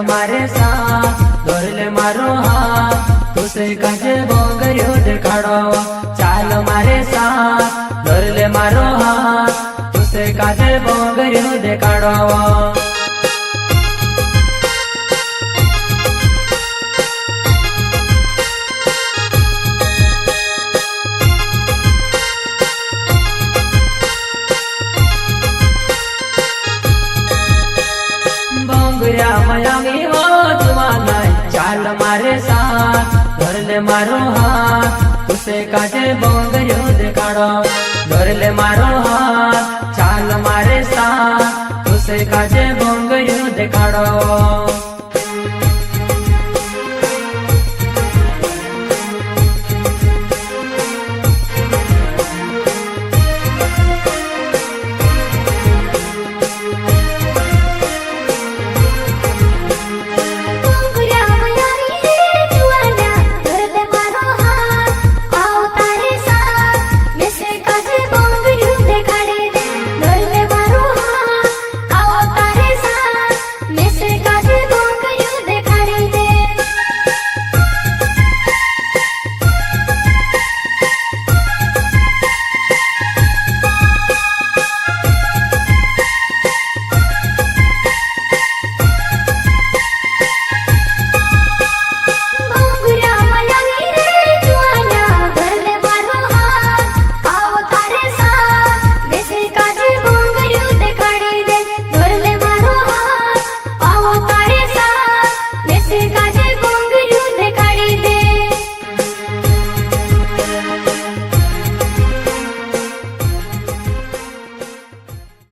मारे साथ धर ले मारो हाथ तुसे काजे बोंगरियो देखाड़ो चाल मारे साथ धर ले मारो हाथ तुसे काजे बोंगरियो देखाड़ो मयांगी वो जवाना चाल मारे साथ धर ले मारो हाथ उसे काजे बोंगरियो देखाड़ो धर ले मारो हाथ चाल मारे साथ उसे काजे बोंगरियो देखाड़ो।